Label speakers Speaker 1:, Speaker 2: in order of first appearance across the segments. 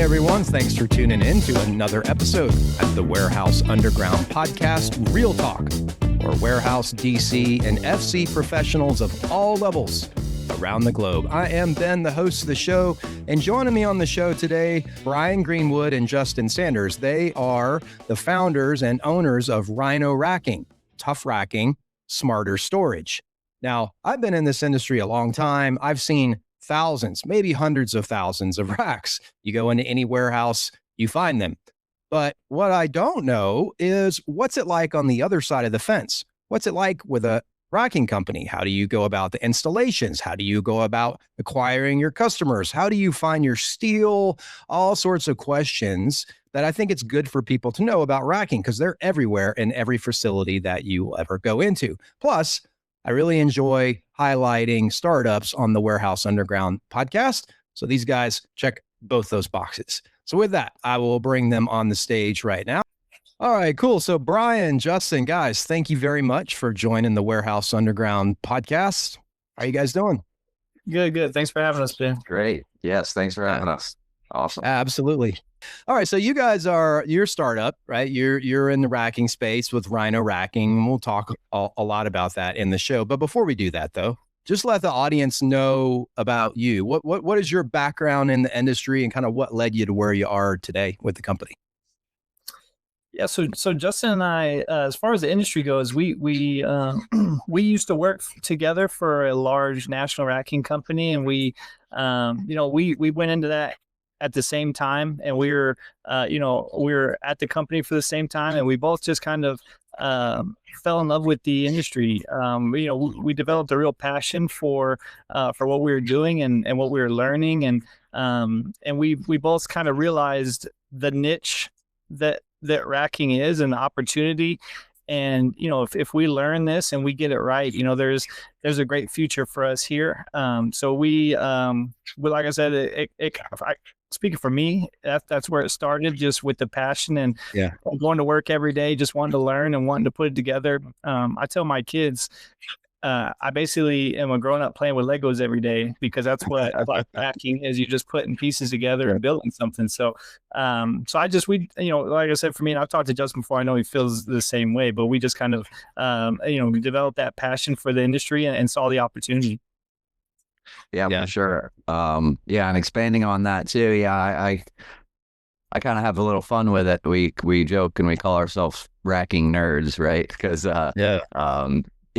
Speaker 1: everyone. Thanks for tuning in to another episode of the Warehouse Underground podcast, Real Talk, where warehouse, DC, and FC professionals of all levels around the globe. I am Ben, the host of the show, and joining me on the show today, Bryan Greenwood and Justin Sanders. They are the founders and owners of Rhino Racking, tough racking, smarter storage. Now, I've been in this industry a long time. I've seen thousands, maybe hundreds of thousands of racks. You go into any warehouse, you find them. But what I don't know is what's it like on the other side of the fence? What's it like with a racking company? How do you go about the installations? How do you go about acquiring your customers? How do you find your steel? All sorts of questions that I think it's good for people to know about racking because they're everywhere in every facility that you will ever go into. Plus, I really enjoy highlighting startups on the Warehouse Underground podcast. So these guys check both those boxes. So with that, I will bring them on the stage right now. All right, cool. So Bryan, Justin, guys, thank you very much for joining the Warehouse Underground podcast. How are you guys doing?
Speaker 2: Good. Thanks for having us, Ben.
Speaker 3: Great. Yes. Thanks for having us. Awesome.
Speaker 1: Absolutely. All right. So you guys you're a startup, right? You're in the racking space with Rhino Racking. And we'll talk a lot about that in the show. But before we do that though, just let the audience know about you. What is your background in the industry and kind of what led you to where you are today with the company?
Speaker 2: Yeah, so Justin and I, as far as the industry goes, we used to work together for a large national racking company, and we went into that at the same time, and we were at the company for the same time, and we both just kind of fell in love with the industry. We developed a real passion for what we were doing and what we were learning, and we both kind of realized the niche that racking is and the opportunity. And, if we learn this and we get it right, there's a great future for us here. So we like I said, speaking for me, that's where it started, just with the passion and going to work every day, just wanting to learn and wanting to put it together. I tell my kids, I basically am a grown up playing with Legos every day because that's what racking is. You're just putting pieces together and building something. So, like I said, for me, and I've talked to Justin before, I know he feels the same way, but we just kind of, we developed that passion for the industry and saw the opportunity.
Speaker 3: Yeah, for sure. And expanding on that too. Yeah, I kind of have a little fun with it. We joke and we call ourselves racking nerds, right? Because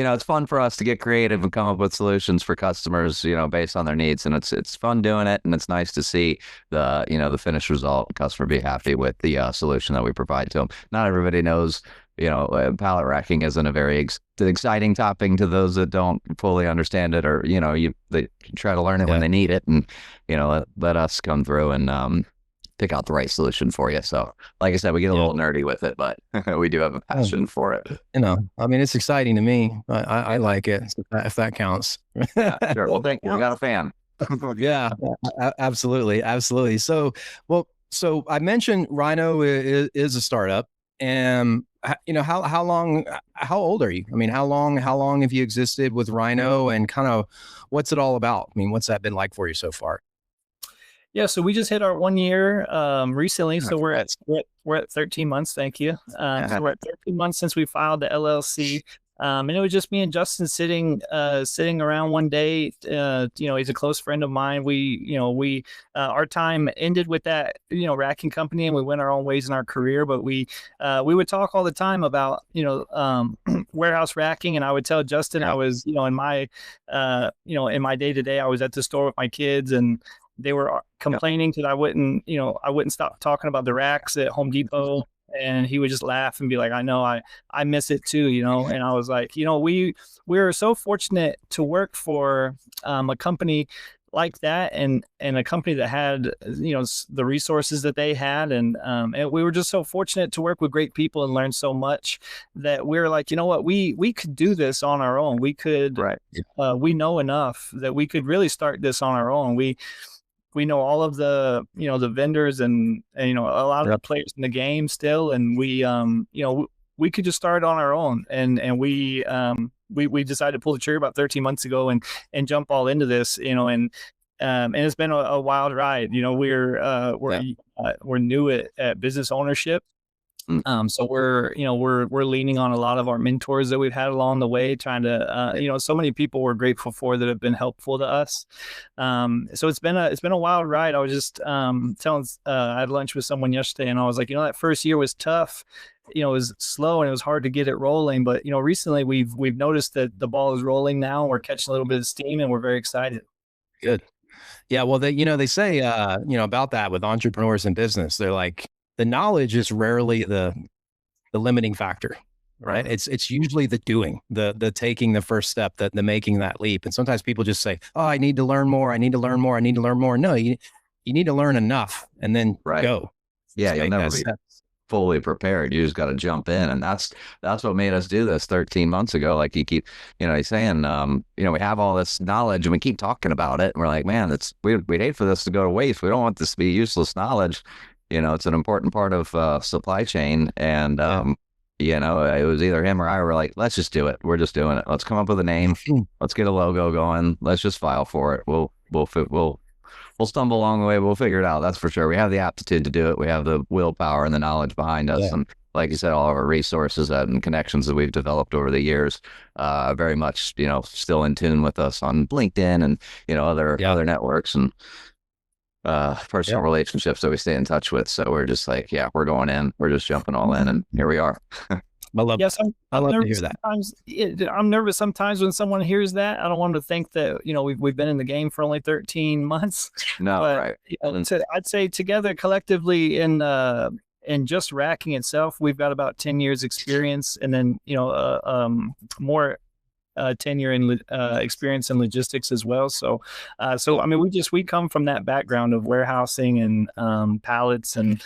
Speaker 3: it's fun for us to get creative and come up with solutions for customers, based on their needs. And it's fun doing it. And it's nice to see the finished result, customer be happy with the solution that we provide to them. Not everybody knows, pallet racking isn't a very exciting topic to those that don't fully understand it, or, they try to learn it when they need it, and, let us come through and, pick out the right solution for you. So like I said, we get a little nerdy with it, but we do have a passion for it.
Speaker 1: It's exciting to me. I like it, if that counts.
Speaker 3: Yeah, sure. Well, thank you. We got a fan.
Speaker 1: Yeah, absolutely. Absolutely. So I mentioned Rhino is a startup, and how old are you? How long have you existed with Rhino, and kind of what's it all about? What's that been like for you so far?
Speaker 2: Yeah, so we just hit our 1 year recently. So we're at 13 months. Thank you. So we're at 13 months since we filed the LLC. And it was just me and Justin sitting around one day. He's a close friend of mine. We our time ended with that, racking company, and we went our own ways in our career. But we would talk all the time about, warehouse racking. And I would tell Justin, I was, in my day to day, I was at the store with my kids, and they were complaining that I wouldn't stop talking about the racks at Home Depot. And he would just laugh and be like, I know, I miss it too, And I was like, we were so fortunate to work for a company like that, and a company that had, the resources that they had. And we were just so fortunate to work with great people and learn so much that we were like, we could do this on our own. We could, we know enough that we could really start this on our own. We know all of the, the vendors and a lot of the players in the game still. And we could just start on our own. And we decided to pull the trigger about 13 months ago and jump all into this, and And it's been a wild ride. We're new at business ownership. So we're leaning on a lot of our mentors that we've had along the way, trying to, so many people we're grateful for that have been helpful to us. So it's been a wild ride. I was just telling, I had lunch with someone yesterday, and I was like, that first year was tough. It was slow and it was hard to get it rolling. But recently we've noticed that the ball is rolling now. We're catching a little bit of steam, and we're very excited.
Speaker 1: Good. Yeah. Well, they say, about that with entrepreneurs in business, they're like, the knowledge is rarely the limiting factor, right? It's usually the doing, the taking the first step, the making that leap. And sometimes people just say, "Oh, I need to learn more. I need to learn more. I need to learn more." No, you need to learn enough and then go.
Speaker 3: Yeah, you'll never be fully prepared. You just got to jump in, and that's what made us do this 13 months ago. Like you keep, he's saying, we have all this knowledge and we keep talking about it, and we're like, man, we'd hate for this to go to waste. We don't want this to be useless knowledge. It's an important part of supply chain. And, it was either him or I were like, let's just do it. We're just doing it. Let's come up with a name. Let's get a logo going. Let's just file for it. We'll stumble along the way. We'll figure it out. That's for sure. We have the aptitude to do it. We have the willpower and the knowledge behind us. Yeah. And like you said, all of our resources and connections that we've developed over the years, very much, still in tune with us on LinkedIn and, other networks and, personal relationships that we stay in touch with. So we're just like, we're going in, we're just jumping all in, and here we are.
Speaker 1: I love to hear that.
Speaker 2: I'm nervous sometimes when someone hears that. I don't want them to think that, we've been in the game for only 13 months.
Speaker 3: No,
Speaker 2: but,
Speaker 3: right.
Speaker 2: I'd say together collectively in just racking itself, we've got about 10 years experience, and then, more tenure in experience in logistics as well. So I mean, we come from that background of warehousing and pallets and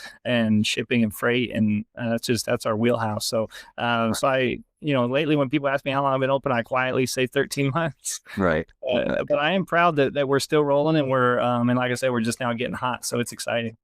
Speaker 2: shipping and freight, and that's our wheelhouse. So I, lately when people ask me how long I've been open, I quietly say 13 months.
Speaker 3: Right.
Speaker 2: But I am proud that we're still rolling, and we're and like I said, we're just now getting hot. So it's exciting.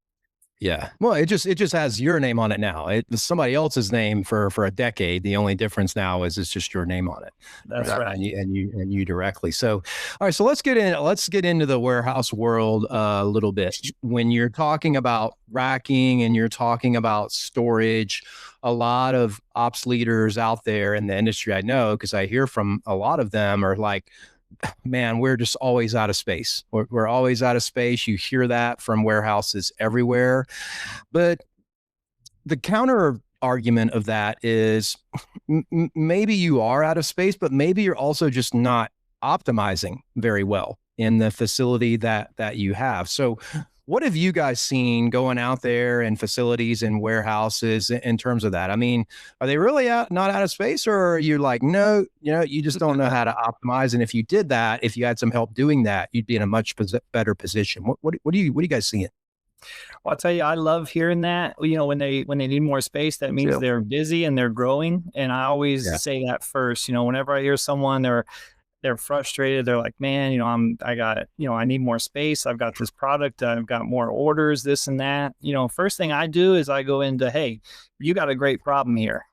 Speaker 1: Yeah. Well, it just has your name on it now. It's somebody else's name for a decade. The only difference now is it's just your name on it.
Speaker 2: That's right.
Speaker 1: And you directly. So, all right. So let's get into the warehouse world a little bit. When you're talking about racking and you're talking about storage, a lot of ops leaders out there in the industry, I know, because I hear from a lot of them, are like, man, we're just always out of space. We're always out of space. You hear that from warehouses everywhere. But the counter argument of that is maybe you are out of space, but maybe you're also just not optimizing very well in the facility that you have. So what have you guys seen going out there in facilities and warehouses in terms of that? I mean, are they really not out of space, or are you like, no, you just don't know how to optimize? And if you did that, if you had some help doing that, you'd be in a much better position. What do you guys seeing?
Speaker 2: Well, I'll tell you, I love hearing that. When they need more space, that means they're busy and they're growing. And I always say that first. Whenever I hear someone, they're frustrated. They're like, man, I need more space. I've got this product. I've got more orders, this and that. First thing I do is I go into, hey, you got a great problem here.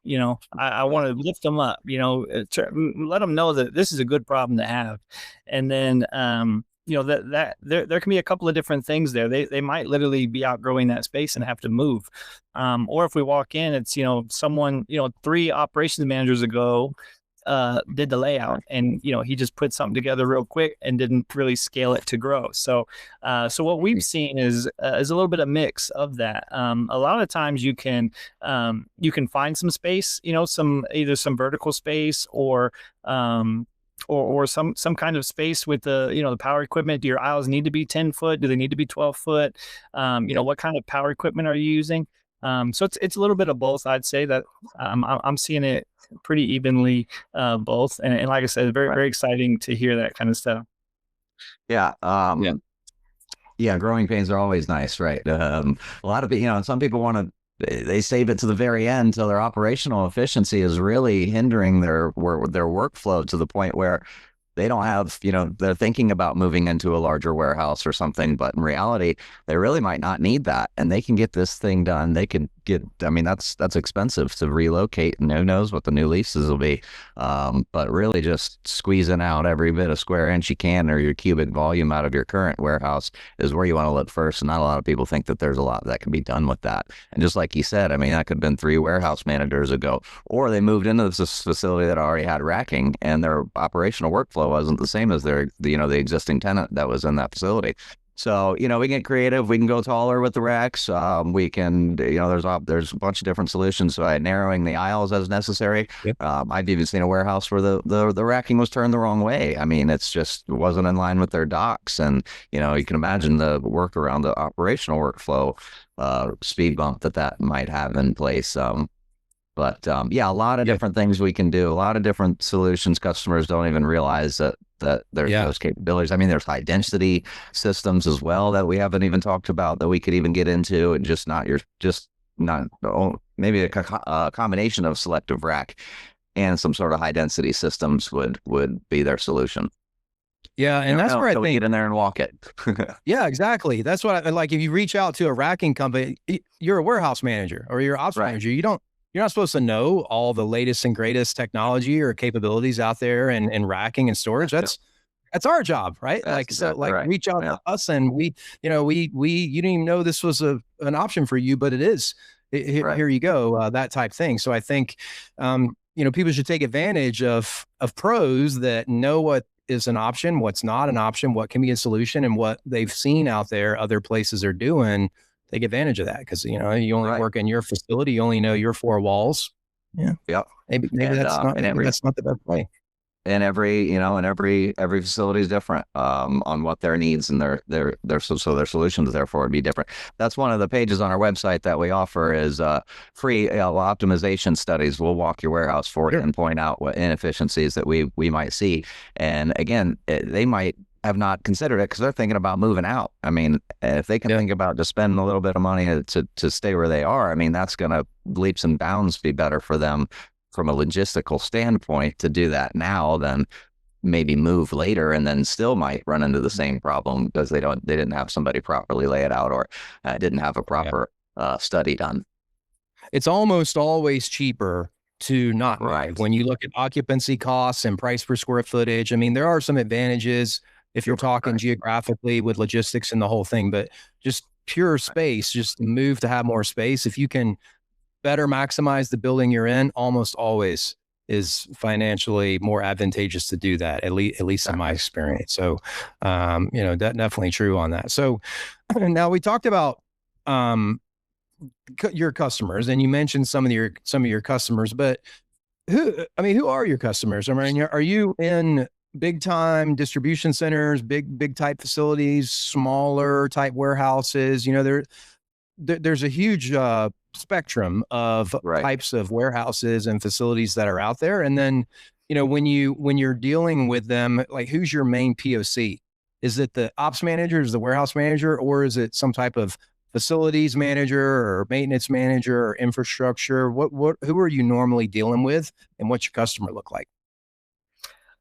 Speaker 2: I want to lift them up, let them know that this is a good problem to have. And then, that there can be a couple of different things there. They might literally be outgrowing that space and have to move. Or if we walk in, it's, someone, 3 operations managers ago, did the layout, and he just put something together real quick and didn't really scale it to grow. So what we've seen is a little bit of mix of that. A lot of times you can find some space, either some vertical space or some kind of space with the power equipment. Do your aisles need to be 10 foot? Do they need to be 12 foot? What kind of power equipment are you using? So it's a little bit of both. I'd say that I'm seeing it pretty evenly, both. And like I said, very, very exciting to hear that kind of stuff.
Speaker 3: Yeah. Growing pains are always nice, right? A lot of people, some people they save it to the very end till their operational efficiency is really hindering their workflow to the point where they don't have, they're thinking about moving into a larger warehouse or something, but in reality, they really might not need that. And they can get this thing done. They can I mean, that's expensive to relocate, and who knows what the new leases will be. But really just squeezing out every bit of square inch you can, or your cubic volume out of your current warehouse, is where you want to look first. And not a lot of people think that there's a lot that can be done with that. And just like you said, I mean, that could have been 3 warehouse managers ago, or they moved into this facility that already had racking, and their operational workflow wasn't the same as the existing tenant that was in that facility. So, we get creative. We can go taller with the racks. We can, there's a bunch of different solutions by narrowing the aisles as necessary.
Speaker 1: Yep.
Speaker 3: I've even seen a warehouse where the racking was turned the wrong way. I mean, it wasn't in line with their docks. And, you can imagine the work around the operational workflow, speed bump that might have in place. But a lot of different things we can do, a lot of different solutions. Customers don't even realize that there's those capabilities. I mean, there's high density systems as well that we haven't even talked about, that we could even get into, and maybe a combination of selective rack and some sort of high density systems would be their solution.
Speaker 1: Yeah, and that's where I think,
Speaker 3: get in there and walk it.
Speaker 1: Yeah, exactly. That's what I like. If you reach out to a racking company, you're a warehouse manager or you're an ops manager. You're not supposed to know all the latest and greatest technology or capabilities out there and racking and storage. That's our job, right? Reach out to us, and we you didn't even know this was an option for you, but it is. Here you go, that type thing. So I think, people should take advantage of pros that know what is an option, what's not an option, what can be a solution, and what they've seen out there other places are doing. Take advantage of that, because you only work in your facility, you only know your 4 walls. Yeah.
Speaker 3: Yep.
Speaker 1: Maybe that's not the best way.
Speaker 3: And every facility is different on what their needs and their solutions therefore would be different. That's one of the pages on our website that we offer is free optimization studies. We'll walk your warehouse for it and point out what inefficiencies that we might see. And again, they might have not considered it because they're thinking about moving out. I mean, if they can think about just spending a little bit of money to stay where they are, I mean, that's going to leaps and bounds be better for them from a logistical standpoint to do that now than maybe move later, and then still might run into the same problem because they didn't have somebody properly lay it out, or didn't have a proper study done.
Speaker 1: It's almost always cheaper to not move. When you look at occupancy costs and price per square footage. I mean, there are some advantages if you're talking geographically with logistics and the whole thing, but just pure space, just move to have more space. If you can better maximize the building you're in, almost always is financially more advantageous to do that, at least in my experience. So, definitely true on that. So now we talked about your customers, and you mentioned some of your customers, but who are your customers? I mean, are you in big time distribution centers, big type facilities, smaller type warehouses? There's a huge spectrum of types of warehouses and facilities that are out there. And then, when you're dealing with them, like, who's your main POC? Is it the ops manager, is the warehouse manager, or is it some type of facilities manager or maintenance manager or infrastructure? Who are you normally dealing with, and what's your customer look like?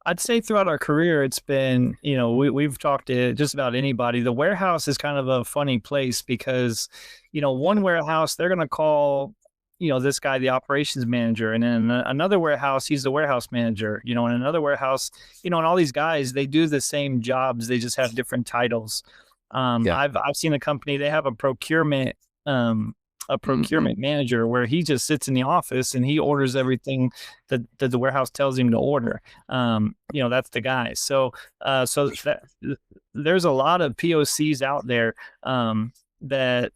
Speaker 2: I'd say throughout our career, it's been, we've talked to just about anybody. The warehouse is kind of a funny place because, one warehouse, they're going to call, this guy, the operations manager. And then another warehouse, he's the warehouse manager, and another warehouse, and all these guys, they do the same jobs. They just have different titles. I've seen a company, they have a procurement manager where he just sits in the office and he orders everything that the warehouse tells him to order. That's the guy. So there's a lot of POCs out there that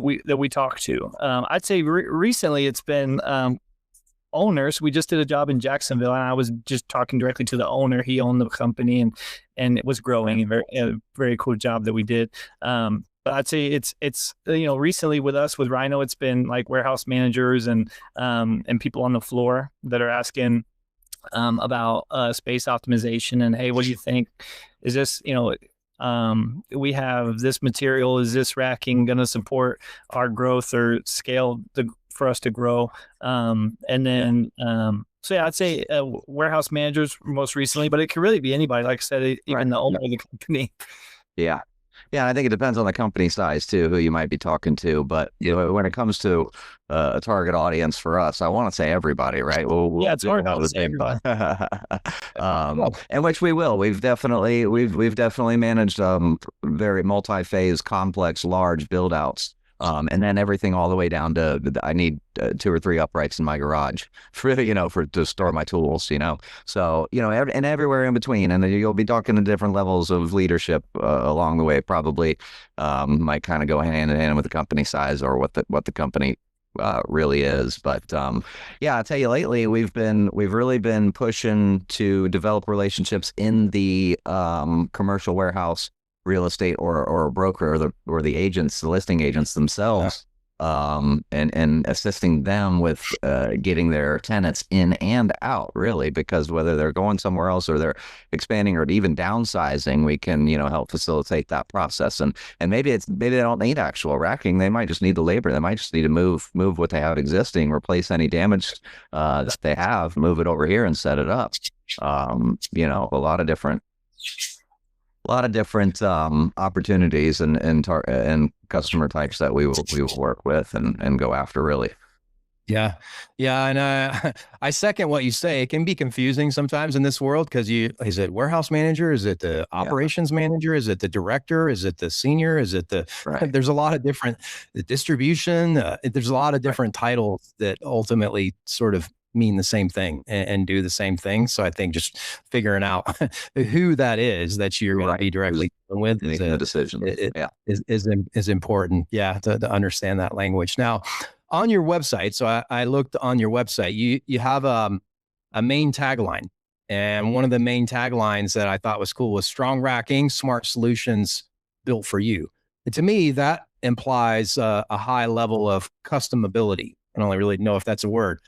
Speaker 2: we talk to. I'd say recently it's been owners. We just did a job in Jacksonville, and I was just talking directly to the owner. He owned the company and it was growing. A very cool job that we did. But I'd say it's recently with us with Rhino, it's been like warehouse managers and people on the floor that are asking about space optimization and, hey, what do you think? Is this we have this material? Is this racking going to support our growth or scale for us to grow? And then I'd say warehouse managers most recently, but it could really be anybody. Like I said, even the owner of the company.
Speaker 3: Yeah. Yeah, I think it depends on the company size too, who you might be talking to. But when it comes to a target audience for us, I want to say everybody, right?
Speaker 2: Yeah, it's hard not to say everybody.
Speaker 3: And which we will. We've definitely managed very multi-phase, complex, large build outs. And then everything all the way down to I need 2 or 3 uprights in my garage for to store my tools. So and everywhere in between, and you'll be talking to different levels of leadership along the way. Probably might kind of go hand in hand with the company size or what the company really is. But yeah, I'll tell you, lately we've really been pushing to develop relationships in the commercial warehouse real estate or a broker or the agents, the listing agents themselves, and assisting them with getting their tenants in and out, really, because whether they're going somewhere else or they're expanding or even downsizing, we can help facilitate that process. And maybe they don't need actual racking, they might just need the labor, they might just need to move what they have existing, replace any damage that they have, move it over here and set it up. A lot of different opportunities and customer types that we will work with and go after, really.
Speaker 1: Yeah. And I second what you say. It can be confusing sometimes in this world because is it warehouse manager? Is it the operations manager? Is it the director? Is it the senior? Is it there's a lot of different, the distribution. There's a lot of different titles that ultimately sort of mean the same thing and do the same thing. So I think just figuring out who that is that you're going to be directly dealing with is important. Yeah. To understand that language. Now on your website. So I looked on your website, you have a main tagline, and one of the main taglines that I thought was cool was strong racking, smart solutions built for you. And to me, that implies a high level of customability. I don't really know if that's a word.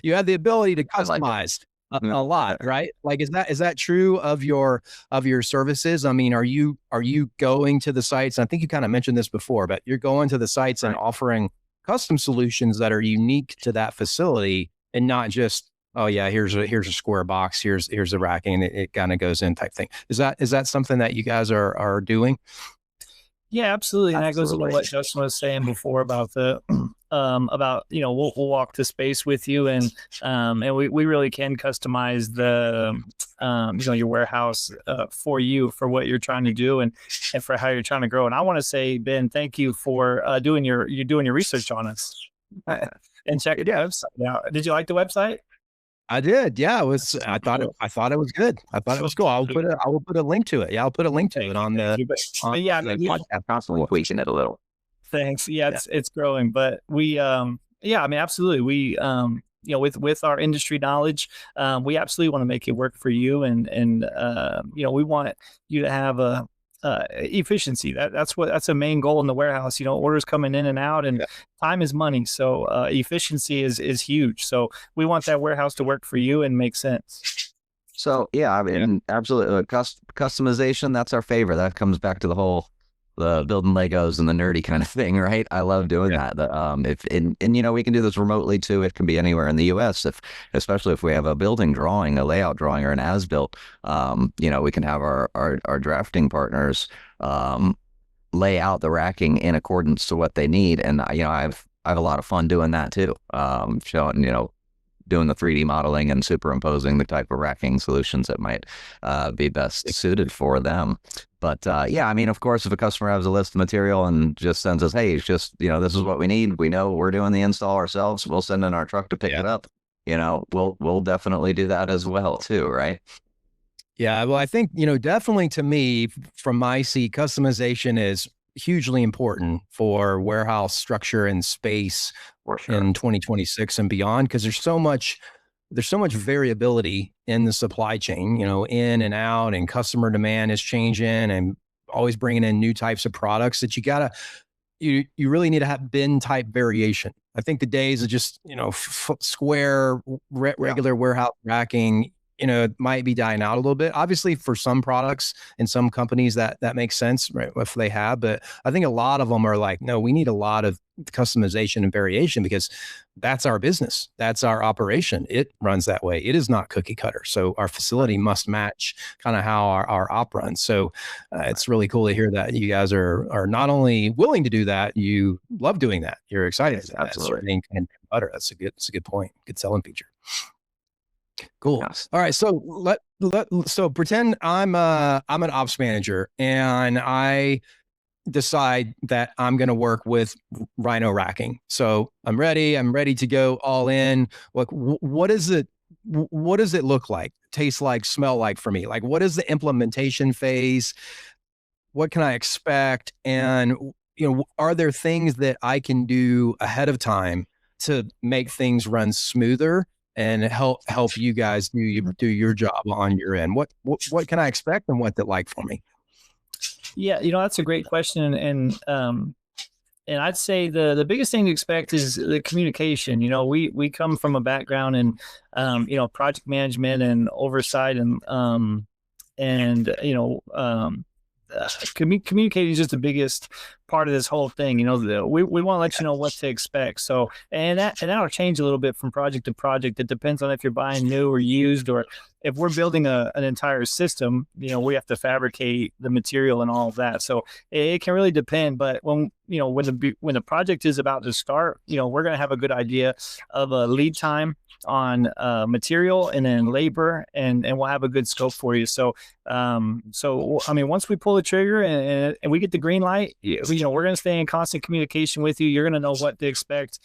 Speaker 1: You have the ability to customize a lot, right? Like, is that true of your services? I mean, are you going to the sites? I think you kind of mentioned this before, but you're going to the sites and offering custom solutions that are unique to that facility, and not just, oh yeah, here's a square box, here's the racking, and it kind of goes in type thing. Is that something that you guys are doing?
Speaker 2: Yeah, absolutely. And that goes into what Justin was saying before about the we'll walk the space with you, and we really can customize the your warehouse for you, for what you're trying to do and for how you're trying to grow. And I want to say, Ben, thank you for doing your research on us and check the website out. Did you like the website?
Speaker 1: I did. Yeah, it was. I thought it was good. I thought it was cool. I will put a link to it. Yeah, I'll put a link to it on the
Speaker 3: podcast. Constantly tweaking it a little.
Speaker 2: Thanks. Yeah, it's growing, but we I mean, absolutely. We with our industry knowledge, we absolutely want to make it work for you, and we want you to have a efficiency. That's a main goal in the warehouse. Orders coming in and out, and time is money. So efficiency is huge. So we want that warehouse to work for you and make sense.
Speaker 3: So I mean, absolutely. Customization, that's our favorite. That comes back to the building Legos and the nerdy kind of thing, right? I love doing that. We can do this remotely too. It can be anywhere in the U.S. Especially if we have a building drawing, a layout drawing, or an as-built. We can have our drafting partners lay out the racking in accordance to what they need, and I have a lot of fun doing that too. Showing doing the 3D modeling and superimposing the type of racking solutions that might be best suited for them. But I mean, of course, if a customer has a list of material and just sends us, hey, it's just, this is what we need. We know we're doing the install ourselves. We'll send in our truck to pick it up. We'll definitely do that as well too, right?
Speaker 1: Yeah, well, I think, definitely to me, from my seat, customization is hugely important for warehouse structure and space in 2026 and beyond, because there's so much variability in the supply chain, in and out, and customer demand is changing and always bringing in new types of products that you really need to have bin type variation. I think the days of just, square regular warehouse racking, it might be dying out a little bit. Obviously, for some products and some companies that makes sense, right? If they have, but I think a lot of them are like, no, we need a lot of customization and variation because that's our business. That's our operation. It runs that way. It is not cookie cutter. So our facility must match kind of how our op runs. So it's really cool to hear that you guys are not only willing to do that, you love doing that. You're excited.
Speaker 3: Yes, absolutely.
Speaker 1: And butter. That's a good point. Good selling feature. Cool.
Speaker 3: Yes.
Speaker 1: All right. So so pretend I'm an ops manager and I decide that I'm going to work with Rhino Racking. So I'm ready to go all in. Like, what does it look like, taste like, smell like for me? Like, what is the implementation phase? What can I expect? And, are there things that I can do ahead of time to make things run smoother and help you guys do your job on your end? What can I expect and what's it like for me?
Speaker 2: Yeah, that's a great question. And I'd say the biggest thing to expect is the communication. We come from a background in, project management and oversight communicating is just the biggest part of this whole thing. We want to let you know what to expect. So, and that'll change a little bit from project to project. It depends on if you're buying new or used, or if we're building an entire system, we have to fabricate the material and all of that. So it can really depend. But when the project is about to start, we're going to have a good idea of a lead time on material and then labor, and we'll have a good scope for you. So once we pull the trigger and we get the green light, we're going to stay in constant communication with you. You're going to know what to expect.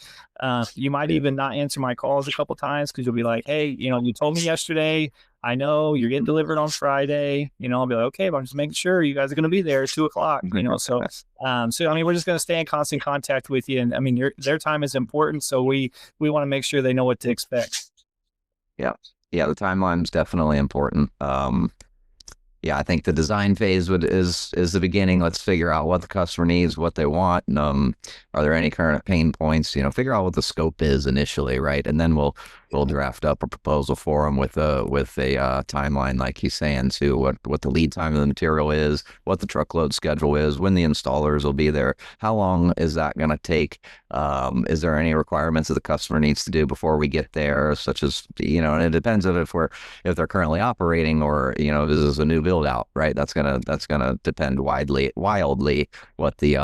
Speaker 2: You might even not answer my calls a couple times because you'll be like, hey, you told me yesterday. I know you're getting delivered on Friday. I'll be like, okay, but I'm just making sure you guys are going to be there at 2:00. So we're just going to stay in constant contact with you. And their time is important. So we want to make sure they know what to expect.
Speaker 3: Yeah. The timeline is definitely important. I think the design phase is the beginning. Let's figure out what the customer needs, what they want. And, are there any current pain points? Figure out what the scope is initially, right? And then we'll draft up a proposal for them with a timeline, like he's saying, to what the lead time of the material is, what the truckload schedule is, when the installers will be there, how long is that going to take? Is there any requirements that the customer needs to do before we get there, such as, and it depends on if they're currently operating or, this is a new build out, right? That's gonna depend wildly what the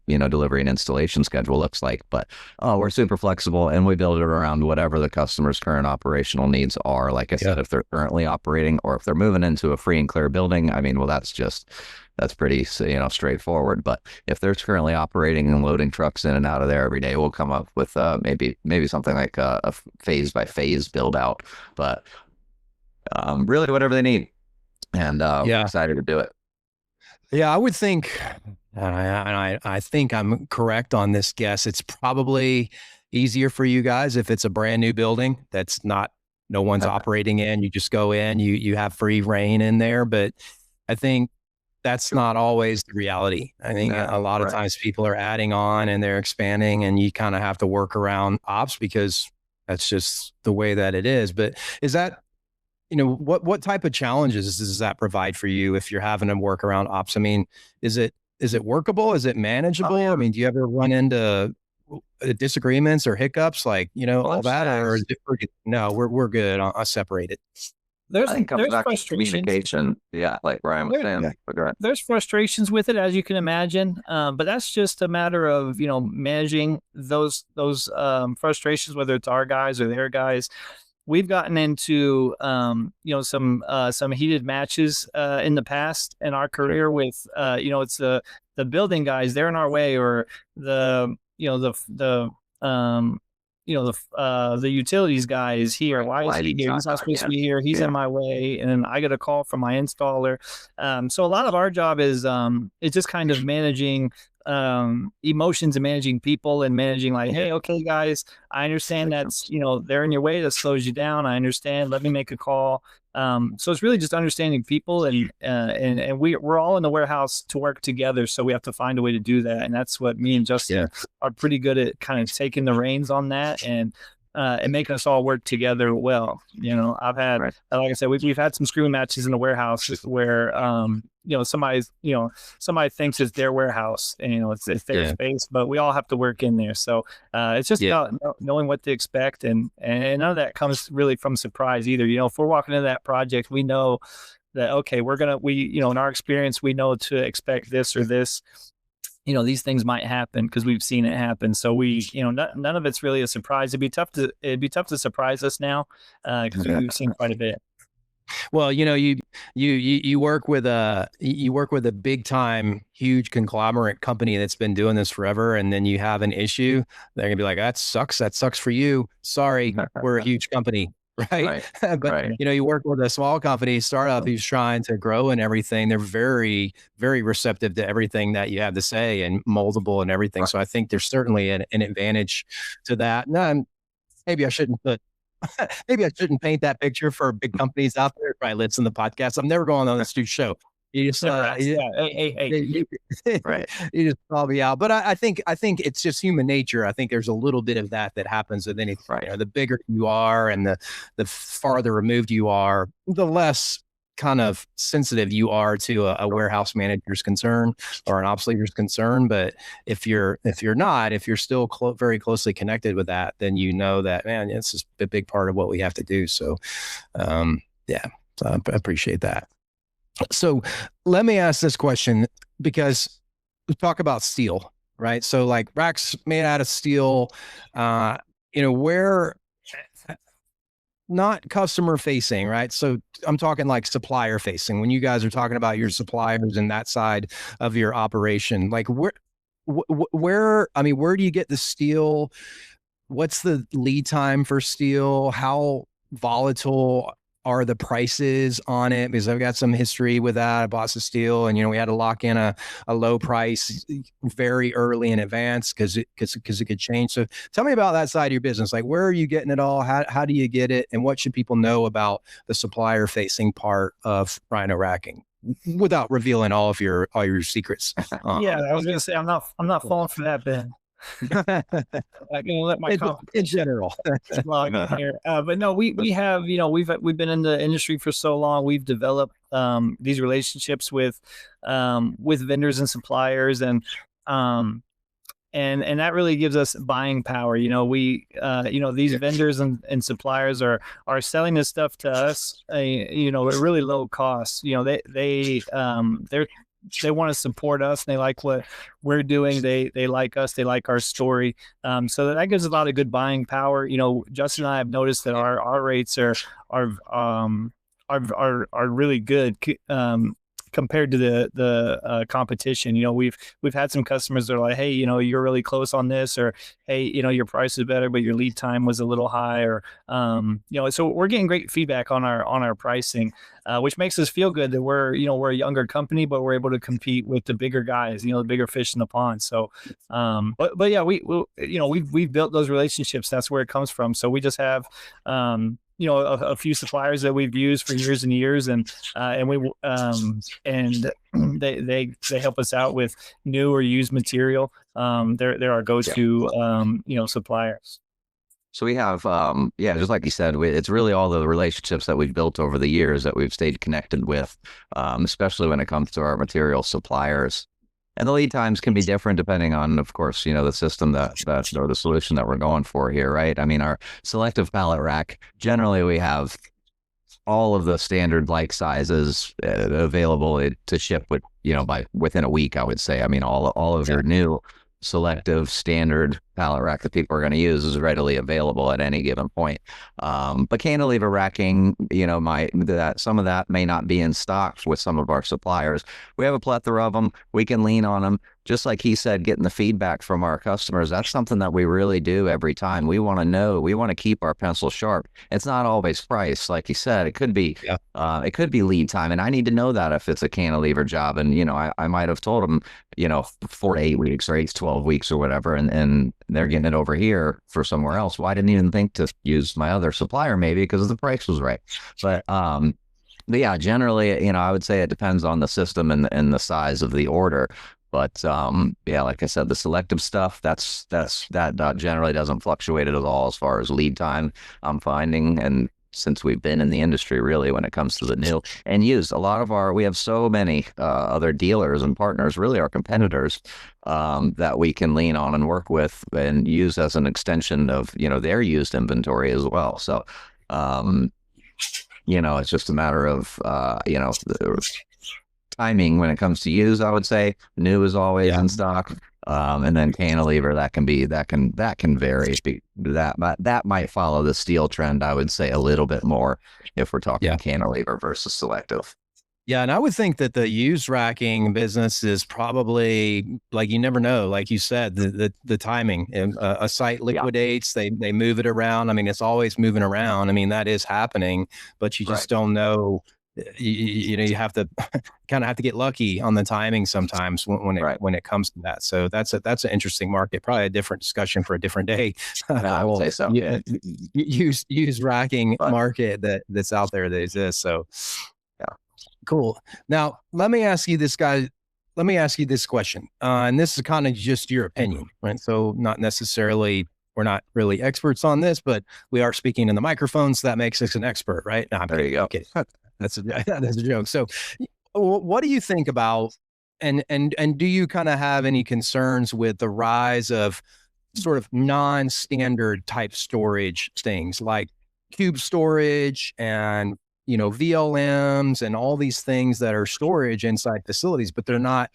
Speaker 3: delivery and installation schedule looks like. But we're super flexible and we build it around whatever the customer's current operational needs are. Like I said, if they're currently operating or if they're moving into a free and clear building, that's pretty straightforward. But if they're currently operating and loading trucks in and out of there every day, we'll come up with maybe something like a phase by phase build out. But really whatever they need. And we're excited to do it.
Speaker 1: Yeah, I would think, and I think I'm correct on this guess. It's probably easier for you guys if it's a brand new building that's no one's operating in. You just go in, you have free reign in there. But I think that's not always the reality. I think a lot of times people are adding on and they're expanding, and you kind of have to work around ops because that's just the way that it is. But is that, what type of challenges does that provide for you if you're having to work around ops? Is it workable? Is it manageable? Do you ever run into disagreements or hiccups, like, all that, or is it, no, we're good. I'll separate it.
Speaker 2: There's
Speaker 3: communication. Yeah, like Bryan was saying.
Speaker 2: There's frustrations with it, as you can imagine. But that's just a matter of, managing those frustrations, whether it's our guys or their guys. We've gotten into, some heated matches in the past in our career with, it's the building guys, they're in our way, or the utilities guy is here. Why is he here? He's not supposed to be here. He's in my way. And then I get a call from my installer. So a lot of our job is it's just kind of managing emotions and managing people and managing like, hey, okay, guys, I understand that's, they're in your way. That slows you down. I understand. Let me make a call. So it's really just understanding people, and we're all in the warehouse to work together. So we have to find a way to do that. And that's what me and Justin are pretty good at, kind of taking the reins on that. And and making us all work together well. I've had, like I said, we've had some screw matches in the warehouse where, somebody thinks it's their warehouse and, it's their space, but we all have to work in there. So it's just about knowing what to expect. And none of that comes really from surprise either. If we're walking into that project, we know that, okay, in our experience, we know to expect this or this. These things might happen because we've seen it happen. So none of it's really a surprise. It'd be tough to surprise us now because we've seen quite a bit.
Speaker 1: Well, you work with a big time, huge conglomerate company that's been doing this forever, and then you have an issue. They're gonna be like, that sucks for you. Sorry, we're a huge company. Right. But, you work with a small company, startup who's trying to grow and everything. They're very, very receptive to everything that you have to say and moldable and everything. So I think there's certainly an advantage to that. No, maybe I shouldn't paint that picture for big companies out there. Probably listen to the podcast. I'm never going on this dude's show. You just, hey. You just call me out. But I think it's just human nature. I think there's a little bit of that happens with anything. The bigger you are and the farther removed you are, the less kind of sensitive you are to a warehouse manager's concern or an ops leader's concern. But if you're still very closely connected with that, then that, man, it's just a big part of what we have to do. So, so I appreciate that. So let me ask this question, because we talk about steel, right? So like racks made out of steel, where not customer facing, right? So I'm talking like supplier facing. When you guys are talking about your suppliers and that side of your operation, like where do you get the steel? What's the lead time for steel? How volatile are the prices on it? Because I've got some history with that. I bought some steel and, we had to lock in a low price very early in advance because it could change. So tell me about that side of your business. Like, where are you getting it all? How do you get it? And what should people know about the supplier facing part of Rhino Racking without revealing all your secrets?
Speaker 2: Yeah, I was going to say, I'm not falling for that, Ben. I'm gonna let my
Speaker 1: in general
Speaker 2: here. But no, we have, we've been in the industry for so long. We've developed these relationships with vendors and suppliers, and that really gives us buying power. These vendors and suppliers are selling this stuff to us, at really low cost. They want to support us, and they like what we're doing. They like us. They like our story. So that gives a lot of good buying power. Justin and I have noticed that our rates are really good compared to the competition. We've had some customers that are like, hey, you're really close on this, or hey, your price is better, but your lead time was a little high, or so we're getting great feedback on our pricing, which makes us feel good that we're a younger company, but we're able to compete with the bigger guys, the bigger fish in the pond. So, but yeah, we've built those relationships. That's where it comes from. So we just have, a few suppliers that we've used for years and years, and they help us out with new or used material. They're our go-to, suppliers.
Speaker 3: So we have, just like you said, it's really all the relationships that we've built over the years that we've stayed connected with, especially when it comes to our material suppliers. And the lead times can be different depending on, of course, the system or the solution that we're going for here, right? I mean, our selective pallet rack, generally we have all of the standard like sizes available to ship within a week, I would say. I mean, all of your new selective standard pallet rack that people are going to use is readily available at any given point. But cantilever racking, some of that may not be in stock with some of our suppliers. We have a plethora of them. We can lean on them. Just like he said, getting the feedback from our customers, that's something that we really do every time. We want to know, we want to keep our pencil sharp. It's not always price. Like he said, it could be lead time. And I need to know that if it's a cantilever job. And, I might have told them, 4 to 8 weeks or 8 to 12 weeks or whatever. And they're getting it over here for somewhere else. Well, I didn't even think to use my other supplier, maybe because the price was right. But yeah, generally, I would say it depends on the system and the size of the order. But yeah, like I said, the selective stuff, that generally doesn't fluctuate at all as far as lead time I'm finding. And since we've been in the industry, really, when it comes to the new and used, we have so many other dealers and partners, really our competitors, that we can lean on and work with and use as an extension of, their used inventory as well. So, it's just a matter of, the timing when it comes to used. I would say new is always in stock. And then cantilever, that can vary. That might follow the steel trend, I would say, a little bit more if we're talking cantilever versus selective.
Speaker 1: Yeah, and I would think that the used racking business is probably, like, you never know, like you said, the timing. A site liquidates, they move it around. I mean, it's always moving around. I mean, that is happening, but you just don't know. You have to kind of have to get lucky on the timing sometimes when it comes to that. So that's an interesting market. Probably a different discussion for a different day.
Speaker 3: I will say so.
Speaker 1: Yeah, use racking market that's out there that exists. So yeah, cool. Now let me ask you this, guy. Let me ask you this question, and this is kind of just your opinion, right? So not necessarily. We're not really experts on this, but we are speaking in the microphone, so that makes us an expert, right? No,
Speaker 3: there you go.
Speaker 1: Okay. That's a joke. So what do you think about, and do you kind of have any concerns with the rise of sort of non-standard type storage things like cube storage and, VLMs and all these things that are storage inside facilities, but they're not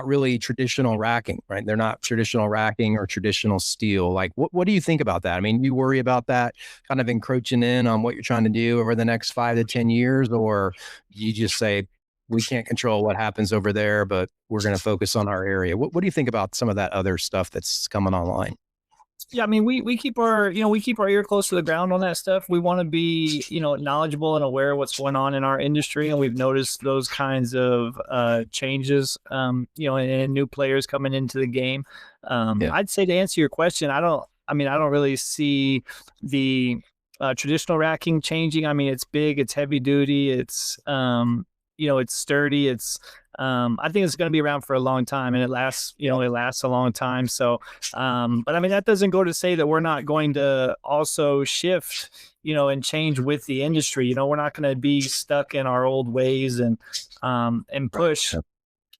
Speaker 1: really traditional racking, right? They're not traditional racking or traditional steel. Like, what do you think about that? I mean, you worry about that kind of encroaching in on what you're trying to do over the next 5 to 10 years, or you just say, we can't control what happens over there, but we're going to focus on our area. What do you think about some of that other stuff that's coming online?
Speaker 2: Yeah, I mean, we keep our ear close to the ground on that stuff. We want to be, knowledgeable and aware of what's going on in our industry, and we've noticed those kinds of changes, and new players coming into the game. I'd say, to answer your question, I don't really see the traditional racking changing. I mean, it's big, it's heavy duty, it's it's sturdy, it's I think it's going to be around for a long time, and it lasts a long time. So, but I mean, that doesn't go to say that we're not going to also shift, and change with the industry. We're not going to be stuck in our old ways and push,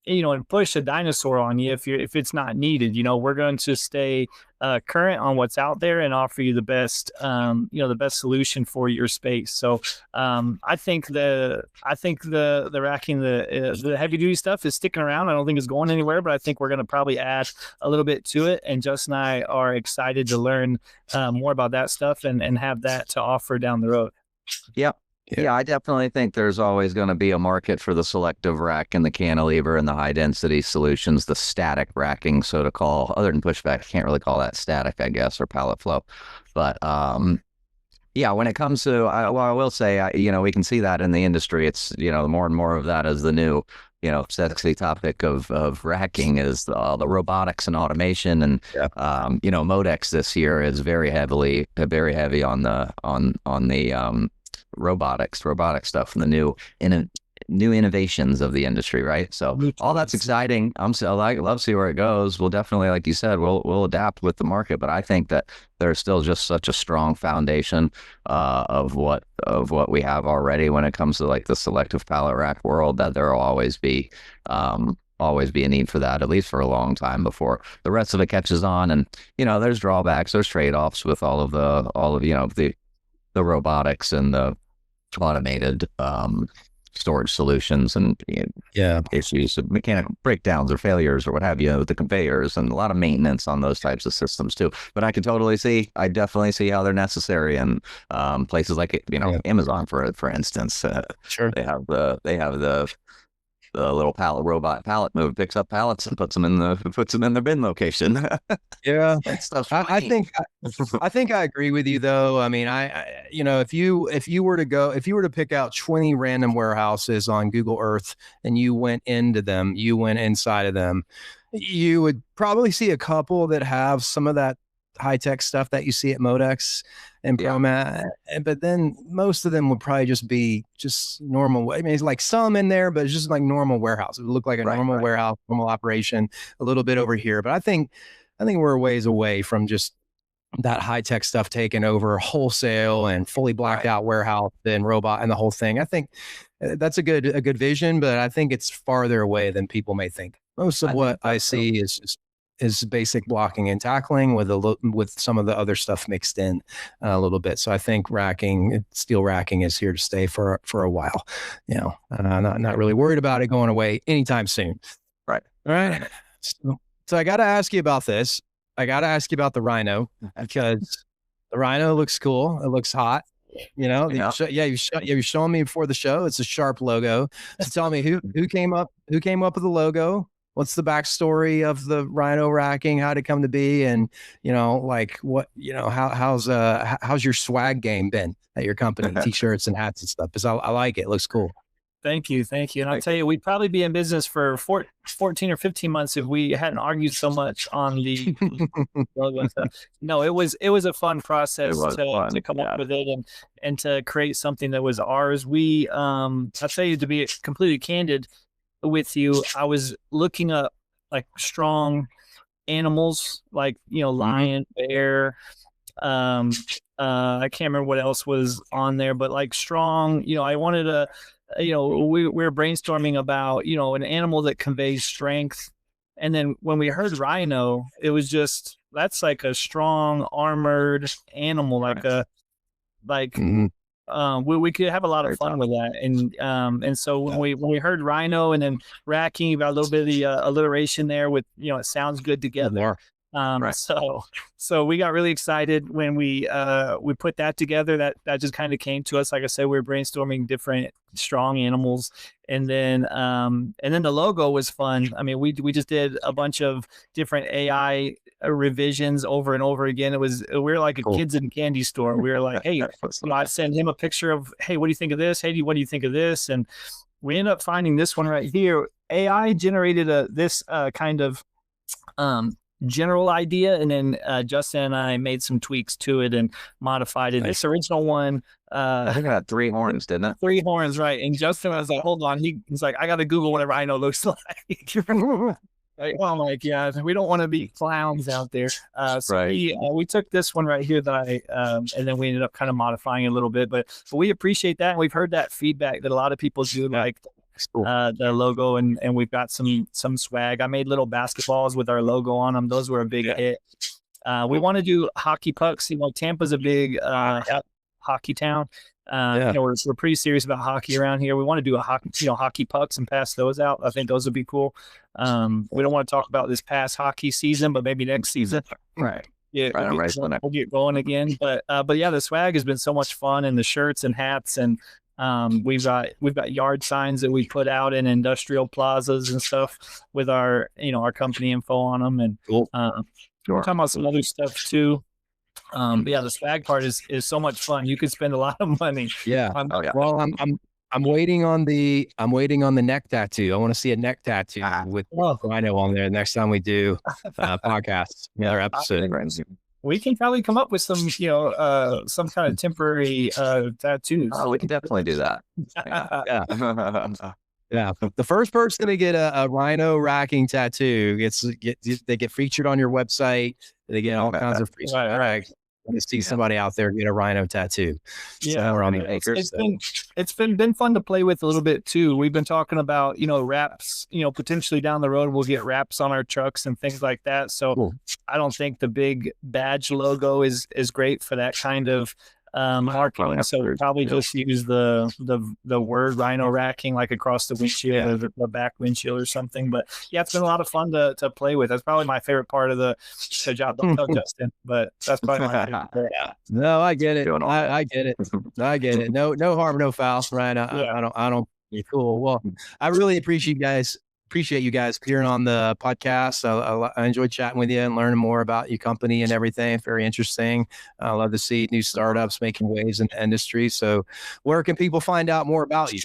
Speaker 2: and push a dinosaur on you if it's not needed. We're going to stay current on what's out there and offer you the best, the best solution for your space. So I think the racking, the heavy duty stuff is sticking around. I don't think it's going anywhere, but I think we're going to probably add a little bit to it. And Justin and I are excited to learn more about that stuff and have that to offer down the road.
Speaker 3: Yep. Yeah, I definitely think there's always going to be a market for the selective rack and the cantilever and the high density solutions, the static racking, so to call, other than pushback. Can't really call that static, I guess, or pallet flow. But yeah, when it comes to, I will say, we can see that in the industry. It's, more and more of that is the new, sexy topic of racking is the robotics and automation. And, Modex this year is very heavy on the robotic stuff and the new innovations of the industry, right? So all that's exciting. I love to see where it goes. We'll definitely, like you said, we'll adapt with the market, but I think that there's still just such a strong foundation of what we have already when it comes to like the selective pallet rack world, that there will always be a need for that, at least for a long time before the rest of it catches on. And there's drawbacks, there's trade-offs with all of the robotics and the automated storage solutions and issues of mechanical breakdowns or failures or what have you with the conveyors, and a lot of maintenance on those types of systems too. But I definitely see how they're necessary in places like Amazon, for instance.
Speaker 1: Sure,
Speaker 3: they have the little pallet move, picks up pallets and puts them in the bin location.
Speaker 1: Yeah,
Speaker 3: that stuff's
Speaker 1: I think I agree with you though. I mean, if you were to pick out 20 random warehouses on Google Earth and you went inside of them, you would probably see a couple that have some of that high-tech stuff that you see at Modex and ProMat, but then most of them would probably just be just normal. I mean, it's like some in there, but it's just like normal warehouse. It would look like a normal warehouse, normal operation, a little bit over here. But I think we're a ways away from just that high-tech stuff taking over wholesale and fully blacked out warehouse and robot and the whole thing. I think that's a good vision, but I think it's farther away than people may think. Most of what I see is basic blocking and tackling with some of the other stuff mixed in a little bit. So I think steel racking is here to stay for a while. Not really worried about it going away anytime soon.
Speaker 3: Right.
Speaker 1: All right. So I got to ask you about this. I got to ask you about the Rhino, because the Rhino looks cool. It looks hot. You're showing me before the show. It's a sharp logo. So tell me who came up with the logo? What's the backstory of the Rhino Racking? How did it come to be? And how's your swag game been at your company? T-shirts and hats and stuff. Because I like it. It looks cool.
Speaker 2: Thank you. And I'll tell you, we'd probably be in business for 14 or 15 months if we hadn't argued so much on the logo and stuff. No, it was a fun process to come up with it and to create something that was ours. I'll tell you, to be completely candid with you, I was looking up like strong animals, like, lion, bear, I can't remember what else was on there, but like strong, I wanted to, we were brainstorming about, an animal that conveys strength. And then when we heard rhino, it was just, that's like a strong armored animal, we could have a lot of fun with that. And so when we heard rhino and then racking, about a little bit of the alliteration there with, it sounds good together. So we got really excited when we put that together. That just kind of came to us. Like I said, we were brainstorming different strong animals, and then the logo was fun. I mean, we just did a bunch of different AI revisions over and over again. We were like a kids in candy store. We were like, hey, I send him a picture of, hey, what do you think of this? Hey, what do you think of this? And we ended up finding this one right here. AI generated this kind of general idea, and then Justin and I made some tweaks to it and modified it. This original one,
Speaker 3: I think it had 3 horns, didn't it?
Speaker 2: 3 horns, right? And Justin was like, "Hold on," he's like, "I got to Google what a rhino looks like." I'm like, yeah, we don't want to be clowns out there. We took this one right here that and then we ended up kind of modifying it a little bit, but we appreciate that, and we've heard that feedback that a lot of people do like the logo, and we've got some swag. I made little basketballs with our logo on them. Those were a big hit. We want to do hockey pucks. Tampa's a big hockey town. We're pretty serious about hockey around here. We want to do hockey pucks and pass those out. I think those would be cool. We don't want to talk about this past hockey season, but maybe next season.
Speaker 3: Right.
Speaker 2: Yeah, we'll get going again. But yeah, the swag has been so much fun, and the shirts and hats, and we've got yard signs that we put out in industrial plazas and stuff with our company info on them, and we're talking about some other stuff too. But yeah, the swag part is so much fun. You could spend a lot of money.
Speaker 1: Yeah. Well, I'm waiting on the neck tattoo. I want to see a neck tattoo with Rhino on there next time we do podcasts, another episode.
Speaker 2: We can probably come up with some kind of temporary tattoos.
Speaker 3: Oh, we can definitely do that.
Speaker 1: Yeah. The first person to get a Rhino Racking tattoo they get featured on your website. They get all kinds of free swag. To see somebody out there get a Rhino tattoo.
Speaker 2: Yeah, it's been fun to play with a little bit too. We've been talking about wraps. Potentially down the road we'll get wraps on our trucks and things like that. So cool. I don't think the big badge logo is great for that kind of marketing. So we'll probably just use the word Rhino Racking like across the windshield or the back windshield or something. But yeah, it's been a lot of fun to play with. That's probably my favorite part of the job. Don't tell Justin, but that's probably my favorite part.
Speaker 1: No, I get it. I get it. I get it. No harm, no foul, Ryan. I don't. You're cool. Well, I really appreciate you guys appearing on the podcast. I enjoyed chatting with you and learning more about your company and everything. It's very interesting. I love to see new startups making waves in the industry. So where can people find out more about you?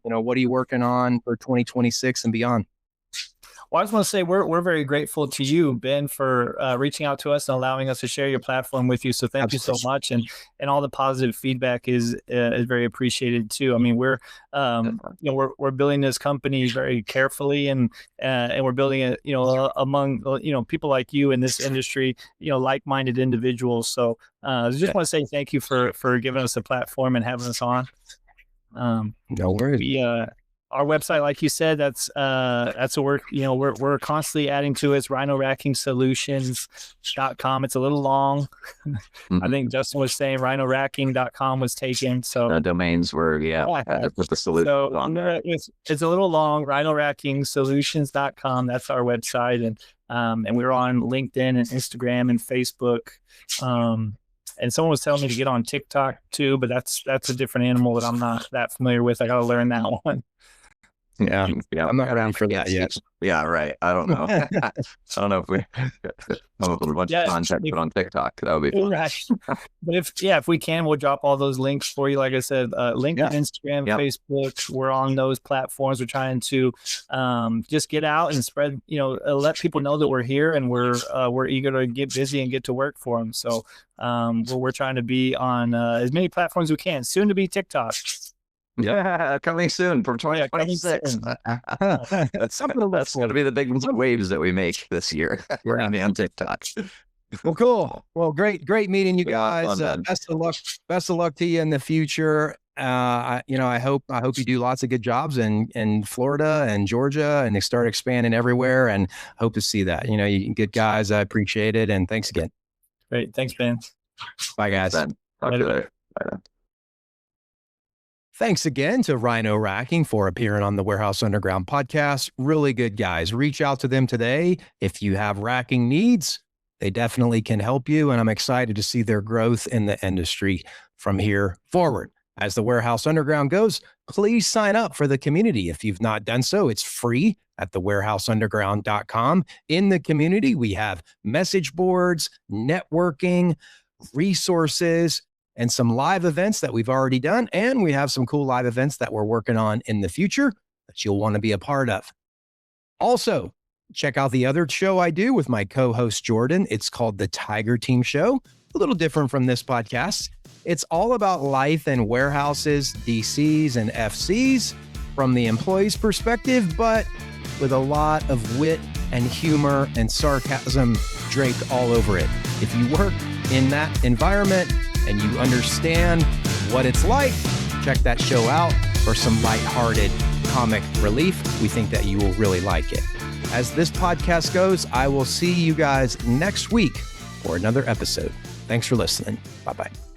Speaker 1: What are you working on for 2026 and beyond?
Speaker 2: Well, I just want to say we're very grateful to you, Ben, for reaching out to us and allowing us to share your platform with you. So thank you so much, and all the positive feedback is very appreciated too. I mean, we're we're building this company very carefully, and we're building it among people like you in this industry, like-minded individuals. So I just want to say thank you for giving us a platform and having us on.
Speaker 1: No worries.
Speaker 2: Our website, like you said, that's a work, we're constantly adding to it. It's rhinorackingsolutions.com. It's a little long. Mm-hmm. I think Justin was saying rhinoracking.com was taken. So
Speaker 3: the domains were, with the solution.
Speaker 2: So it's a little long, rhinorackingsolutions.com. That's our website. And we're on LinkedIn and Instagram and Facebook. And someone was telling me to get on TikTok too, but that's a different animal that I'm not that familiar with. I got to learn that one.
Speaker 1: Yeah, I'm not around for that yet.
Speaker 3: Yeah, right. I don't know. I don't know if we come up with a bunch of content put on TikTok. That would be fun.
Speaker 2: Right. But if we can, we'll drop all those links for you. Like I said, LinkedIn, Instagram, Facebook. We're on those platforms. We're trying to just get out and spread. Let people know that we're here and we're eager to get busy and get to work for them. So we're trying to be on as many platforms as we can. Soon to be TikTok.
Speaker 3: Yeah, coming soon for 2026. That's going to be the big waves that we make this year. We're going to be on TikTok.
Speaker 1: Well, cool. Well, great meeting you guys. Best of luck to you in the future. I hope you do lots of good jobs in Florida and Georgia, and they start expanding everywhere. And hope to see that. You good guys. I appreciate it, and thanks again.
Speaker 2: Great. Thanks, Ben.
Speaker 1: Bye, guys.
Speaker 3: Talk to you later. Bye then.
Speaker 1: Thanks again to Rhino Racking for appearing on the Warehouse Underground podcast. Really good guys. Reach out to them today. If you have racking needs, they definitely can help you. And I'm excited to see their growth in the industry from here forward. As the Warehouse Underground goes, please sign up for the community. If you've not done so, it's free at thewarehouseunderground.com. In the community, we have message boards, networking, resources, and some live events that we've already done. And we have some cool live events that we're working on in the future that you'll want to be a part of. Also, check out the other show I do with my co-host Jordan. It's called The Tiger Team Show. A little different from this podcast. It's all about life in warehouses, DCs, and FCs from the employee's perspective, but with a lot of wit and humor and sarcasm draped all over it. If you work in that environment and you understand what it's like, check that show out for some lighthearted comic relief. We think that you will really like it. As this podcast goes, I will see you guys next week for another episode. Thanks for listening. Bye-bye.